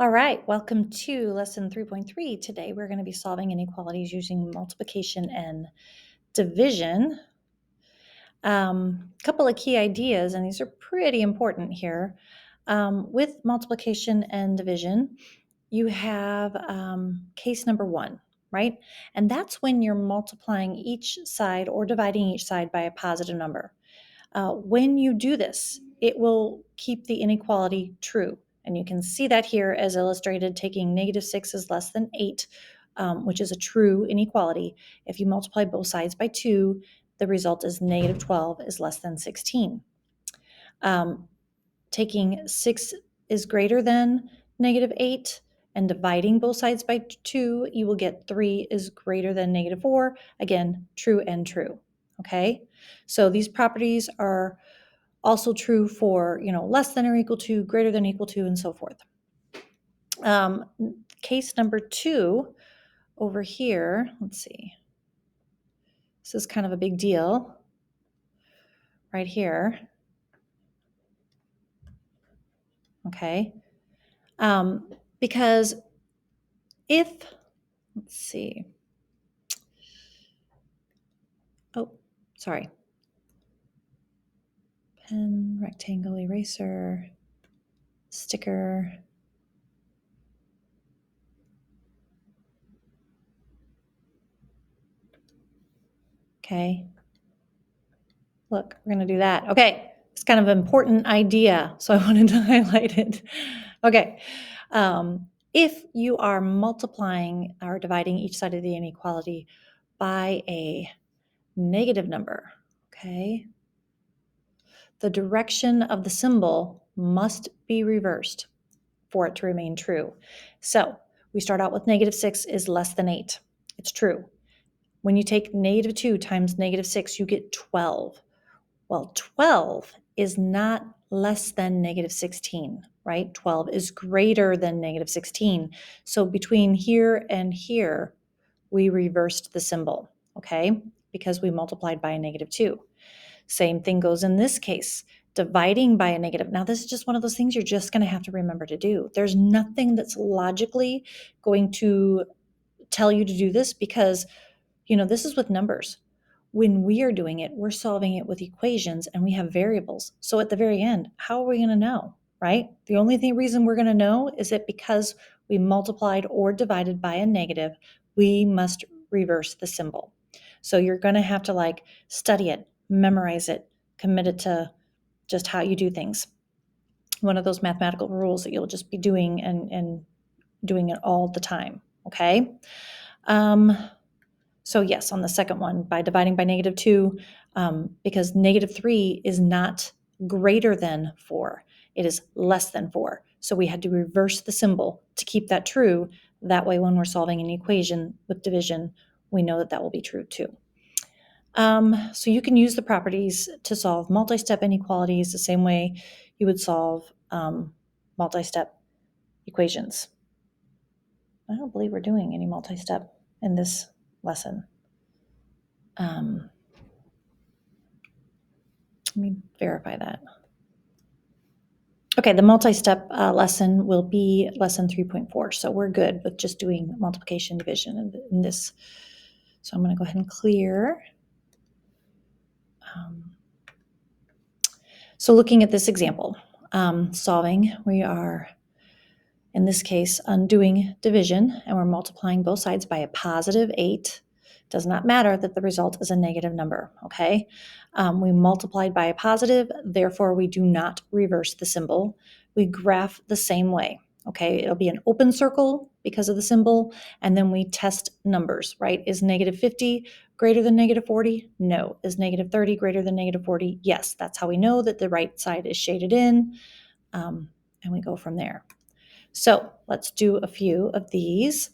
All right, welcome to lesson 3.3. Today we're going to be solving inequalities using multiplication and division. A couple of key ideas, and these are pretty important here. With multiplication and division, you have case number one, right? And that's when you're multiplying each side or dividing each side by a positive number. When you do this, it will keep the inequality true. And you can see that here as illustrated, taking -6 is less than 8, which is a true inequality. If you multiply both sides by 2, the result is -12 is less than 16. Taking 6 is greater than -8 and dividing both sides by 2, you will get 3 is greater than -4. Again, true and true. Okay? So these properties are also true for, less than or equal to, greater than equal to, and so forth. Case number 2 over here, let's see. This is kind of a big deal right here. Okay. Because let's see. Oh, sorry. Pen, rectangle, eraser, sticker. Okay. Look, we're going to do that. Okay. It's kind of an important idea, so I wanted to highlight it. Okay. If you are multiplying or dividing each side of the inequality by a negative number, okay, the direction of the symbol must be reversed for it to remain true. So we start out with -6 is less than 8. It's true. When you take -2 times -6, you get 12. Well, 12 is not less than -16, right? 12 is greater than -16. So between here and here, we reversed the symbol, okay? Because we multiplied by a -2. Same thing goes in this case. Dividing by a negative. Now, this is just one of those things you're just going to have to remember to do. There's nothing that's logically going to tell you to do this because, this is with numbers. When we are doing it, we're solving it with equations and we have variables. So at the very end, how are we going to know, right? The only reason we're going to know is that because we multiplied or divided by a negative, we must reverse the symbol. So you're going to have to study it, memorize it, commit it to just how you do things. One of those mathematical rules that you'll just be doing and doing it all the time, okay? So yes, on the second one, by dividing by -2, because -3 is not greater than 4. It is less than 4. So we had to reverse the symbol to keep that true. That way, when we're solving an equation with division, we know that will be true too. So you can use the properties to solve multi-step inequalities the same way you would solve multi-step equations. I don't believe we're doing any multi-step in this lesson. Let me verify that. Okay, the multi-step lesson will be lesson 3.4. So we're good with just doing multiplication division in this. So I'm going to go ahead and clear. So looking at this example, solving, we are, in this case, undoing division, and we're multiplying both sides by a positive 8. Does not matter that the result is a negative number, okay? We multiplied by a positive, therefore we do not reverse the symbol. We graph the same way, okay? It'll be an open circle because of the symbol, and then we test numbers, right? Is -50 greater than -40? No. Is -30 greater than -40? Yes. That's how we know that the right side is shaded in, and we go from there. So let's do a few of these.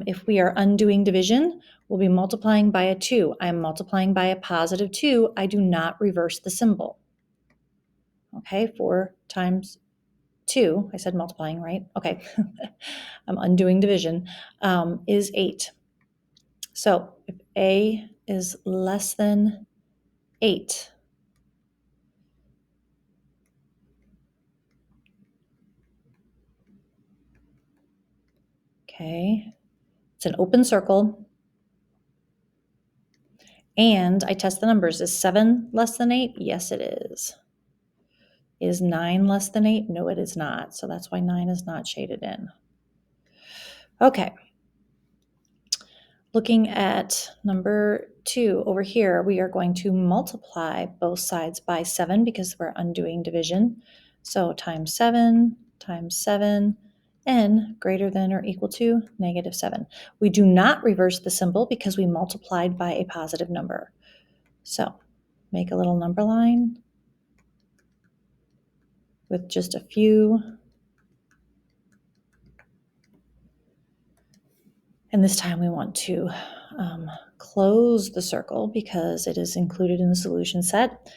If we are undoing division, we'll be multiplying by a 2. I'm multiplying by a positive 2. I do not reverse the symbol. Okay, 4 times 2. I said multiplying, right? Okay. I'm undoing division, is 8. So if A is less than 8, Okay, it's an open circle. And I test the numbers. Is 7 less than 8? Yes, it is. Is 9 less than 8? No, it is not. So that's why 9 is not shaded in. Okay. Looking at number 2 over here, we are going to multiply both sides by 7 because we're undoing division. So times 7, n greater than or equal to -7. We do not reverse the symbol because we multiplied by a positive number. So make a little number line with just a few. And this time we want to close the circle because it is included in the solution set.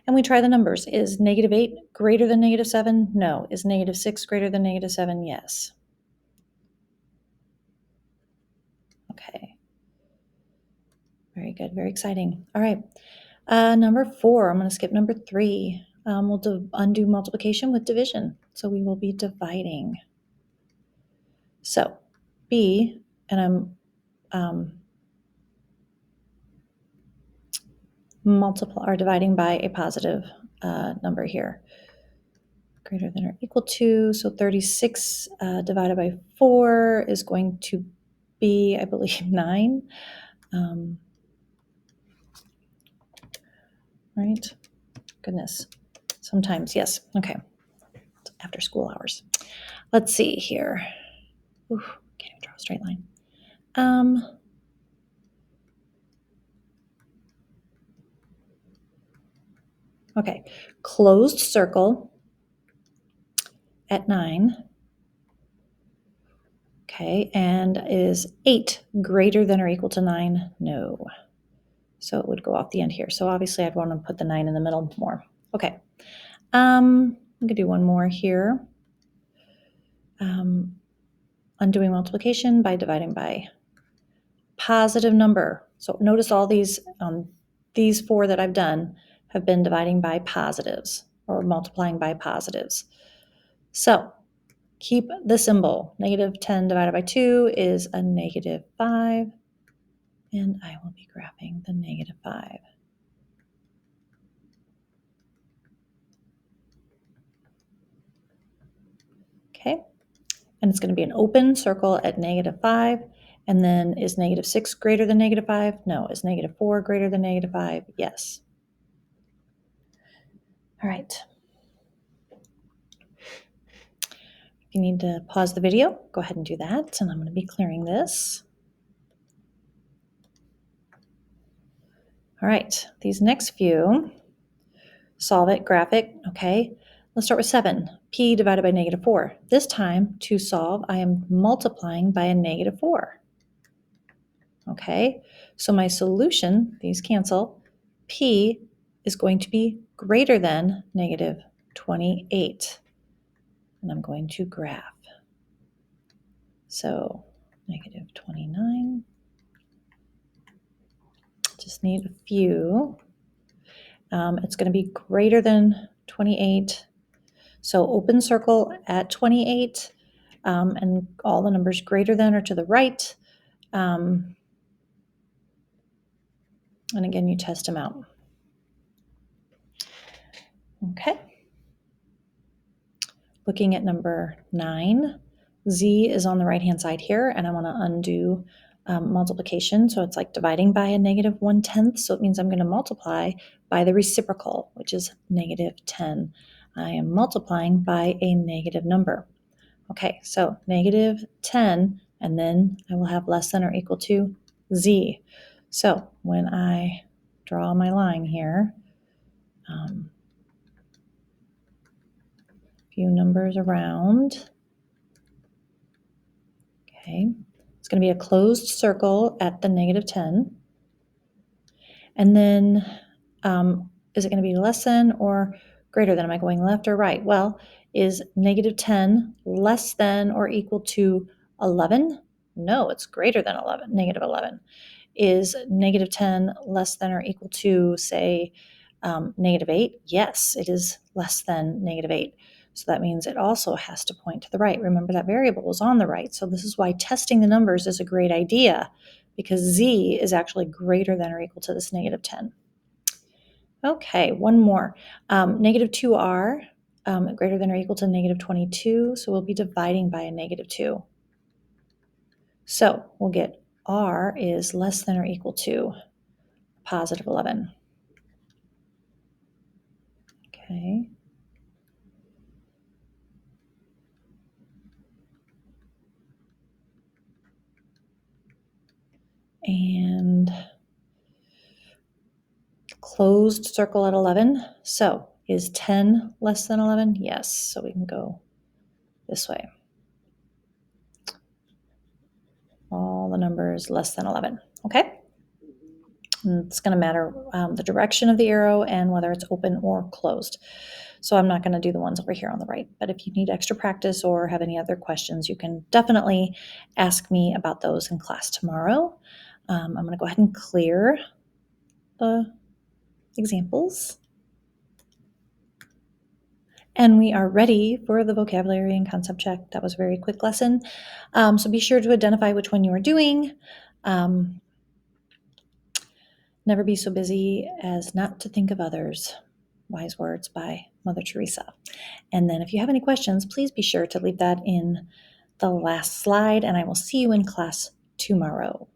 And we try the numbers. Is -8 greater than -7? No. Is -6 greater than -7? Yes. Okay. Very good. Very exciting. All right. Number 4, I'm going to skip number 3. We'll undo multiplication with division. So we will be dividing. So B, and I'm dividing by a positive number here. Greater than or equal to, so 36 divided by 4 is going to be, I believe, 9. Right? Goodness. Sometimes, yes. Okay. It's after school hours. Let's see here. Ooh, can't even draw a straight line. Okay. Closed circle at 9. Okay, and is 8 greater than or equal to 9? No. So it would go off the end here. So obviously I'd want to put the 9 in the middle more. Okay. I'm going to do one more here. Undoing multiplication by dividing by positive number. So notice all these 4 that I've done have been dividing by positives or multiplying by positives. So keep the symbol. -10 divided by 2 is a -5. And I will be graphing the -5. Okay. And it's going to be an open circle at -5. And then is -6 greater than -5? No. Is -4 greater than -5? Yes. All right. If you need to pause the video, go ahead and do that. And I'm going to be clearing this. All right. These next few, solve it, graph it. Okay. Let's start with 7. P divided by -4. This time, to solve, I am multiplying by a -4. Okay, so my solution, these cancel, P is going to be greater than -28. And I'm going to graph. So -29. Just need a few. It's going to be greater than 28. So open circle at 28. And all the numbers greater than are to the right. And again, you test them out. Okay. Looking at number 9, Z is on the right-hand side here, and I want to undo multiplication. So it's like dividing by a -1/10. So it means I'm going to multiply by the reciprocal, which is -10. I am multiplying by a negative number. Okay, so -10, and then I will have less than or equal to Z. So when I draw my line here, few numbers around. Okay, it's going to be a closed circle at the -10. And then is it going to be less than or greater than? Am I going left or right? Well, is -10 less than or equal to 11? No, it's greater than 11, -11. Is -10 less than or equal to, say, -8? Yes, it is less than -8. So that means it also has to point to the right. Remember that variable was on the right. So this is why testing the numbers is a great idea, because z is actually greater than or equal to this negative 10. Okay, one more. Negative 2r greater than or equal to negative 22. So we'll be dividing by a negative 2. So we'll get r is less than or equal to positive 11. Okay. And closed circle at 11. So is 10 less than 11? Yes. So we can go this way. All the numbers less than 11. Okay. And it's going to matter the direction of the arrow and whether it's open or closed. So I'm not going to do the ones over here on the right. But if you need extra practice or have any other questions, you can definitely ask me about those in class tomorrow. I'm going to go ahead and clear the examples. And we are ready for the vocabulary and concept check. That was a very quick lesson. So be sure to identify which one you are doing. Never be so busy as not to think of others. Wise words by Mother Teresa. And then if you have any questions, please be sure to leave that in the last slide, and I will see you in class tomorrow.